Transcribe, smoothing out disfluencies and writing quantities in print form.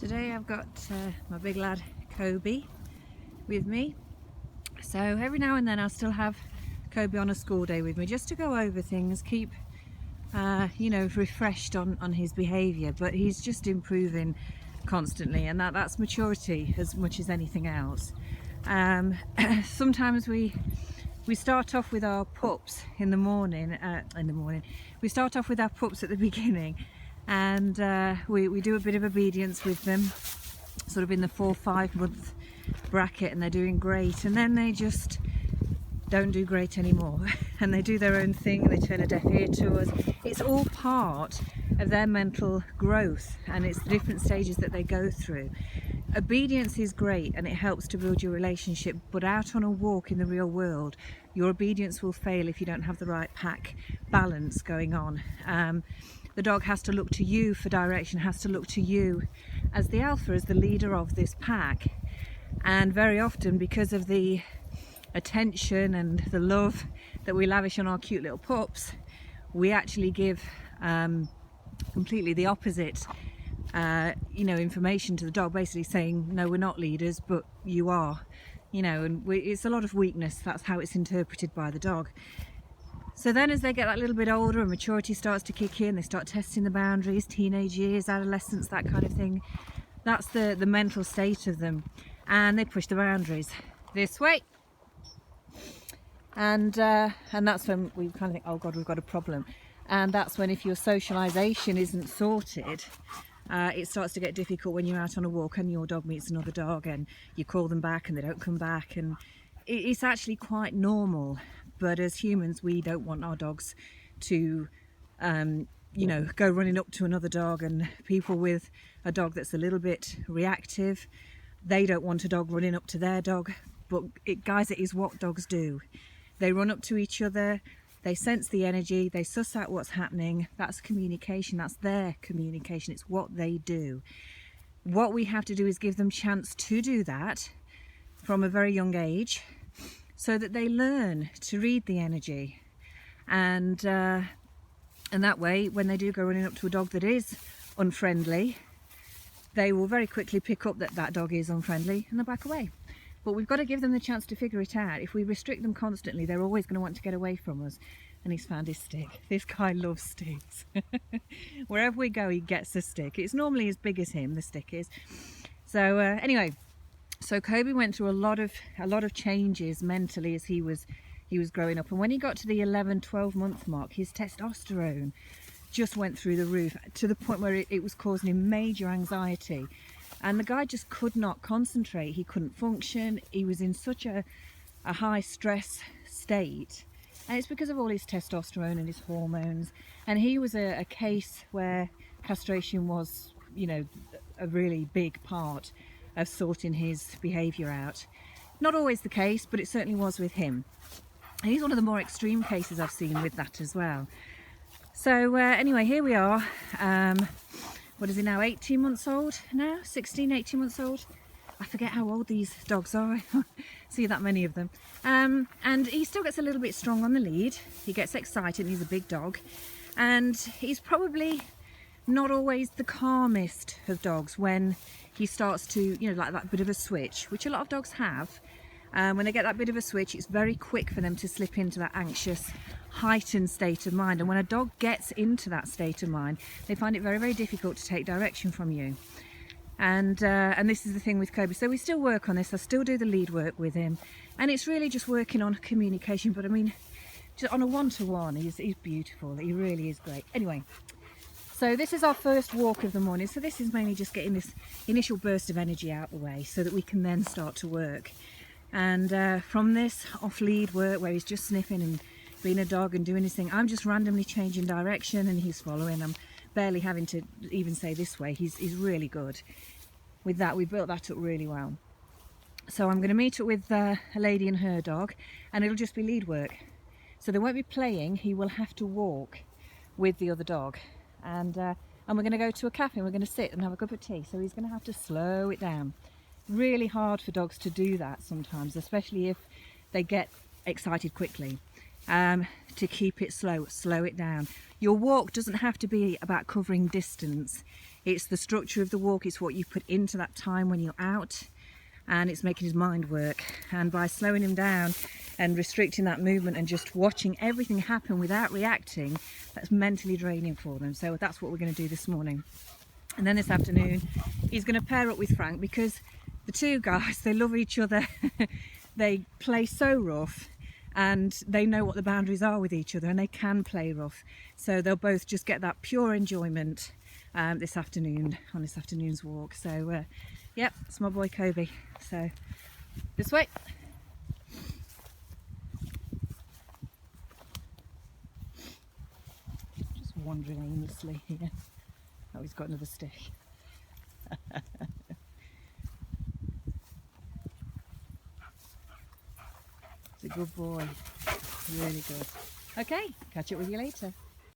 today I've got my big lad Kobe with me. So every now and then I'll still have Kobe on a school day with me just to go over things, keep refreshed on his behaviour, but he's just improving constantly, and that's maturity as much as anything else. Sometimes we start off with our pups in the morning. We start off with our pups at the beginning, and we do a bit of obedience with them, sort of in the 4 or 5 month bracket, and they're doing great, and then they just don't do great anymore and they do their own thing, they turn a deaf ear to us. It's all part of their mental growth, and it's the different stages that they go through. Obedience is great and it helps to build your relationship, but out on a walk in the real world, your obedience will fail if you don't have the right pack balance going on. The dog has to look to you for direction, has to look to you as the alpha, as the leader of this pack. And very often, because of the attention and the love that we lavish on our cute little pups, we actually give completely the opposite information to the dog, basically saying, no, we're not leaders, but you are, and it's a lot of weakness. That's how it's interpreted by the dog. So then as they get that little bit older and maturity starts to kick in, they start testing the boundaries, teenage years, adolescence, that kind of thing. That's the mental state of them, and they push the boundaries this way. And that's when we kind of think, oh God, we've got a problem. And that's when, if your socialization isn't sorted, it starts to get difficult when you're out on a walk and your dog meets another dog and you call them back and they don't come back, and it's actually quite normal. But as humans, we don't want our dogs to go running up to another dog, and people with a dog that's a little bit reactive, they don't want a dog running up to their dog. But guys, it is what dogs do. They run up to each other, they sense the energy, they suss out what's happening. That's communication, that's their communication, it's what they do. What we have to do is give them chance to do that from a very young age, so that they learn to read the energy. And that way, when they do go running up to a dog that is unfriendly, they will very quickly pick up that that dog is unfriendly and they'll back away. But we've got to give them the chance to figure it out. If we restrict them constantly, they're always going to want to get away from us. And he's found his stick. This guy loves sticks. Wherever we go, he gets a stick. It's normally as big as him, the stick is. So anyway, so Kobe went through a lot of changes mentally as he was growing up. And when he got to the 11-12 month mark, his testosterone just went through the roof, to the point where it was causing him major anxiety. And the guy just could not concentrate, he couldn't function, he was in such a high stress state. And it's because of all his testosterone and his hormones. And he was a case where castration was, a really big part of sorting his behaviour out. Not always the case, but it certainly was with him. And he's one of the more extreme cases I've seen with that as well. So anyway, here we are. What is he now, 18 months old now? 16, 18 months old? I forget how old these dogs are. I see that many of them. And he still gets a little bit strong on the lead. He gets excited, he's a big dog. And he's probably not always the calmest of dogs when he starts to, like that bit of a switch, which a lot of dogs have. When they get that bit of a switch, it's very quick for them to slip into that anxious, heightened state of mind. And when a dog gets into that state of mind, they find it very, very difficult to take direction from you. And this is the thing with Kobe. So we still work on this. I still do the lead work with him, and it's really just working on communication. But I mean, just on a one-to-one, he's beautiful. He really is great. Anyway, so this is our first walk of the morning. So this is mainly just getting this initial burst of energy out the way, so that we can then start to work. And from this off-lead work, where he's just sniffing and being a dog and doing his thing, I'm just randomly changing direction and he's following. I'm barely having to even say this way. He's really good with that. We built that up really well. So I'm going to meet up with a lady and her dog, and it'll just be lead work. So they won't be playing, he will have to walk with the other dog. And we're going to go to a cafe and we're going to sit and have a cup of tea. So he's going to have to slow it down. Really hard for dogs to do that sometimes, especially if they get excited quickly. to keep it slow it down. Your walk doesn't have to be about covering distance. It's the structure of the walk, it's what you put into that time when you're out, and it's making his mind work. And by slowing him down and restricting that movement and just watching everything happen without reacting, that's mentally draining for them. So that's what we're going to do this morning. And then this afternoon he's going to pair up with Frank, because the two guys, they love each other. They play so rough, and they know what the boundaries are with each other, and they can play rough. So they'll both just get that pure enjoyment this afternoon on this afternoon's walk. So yep, it's my boy Kobe. So this way. Just wandering aimlessly here. Oh, he's got another stick. He's a good boy, really good. Okay, catch up with you later.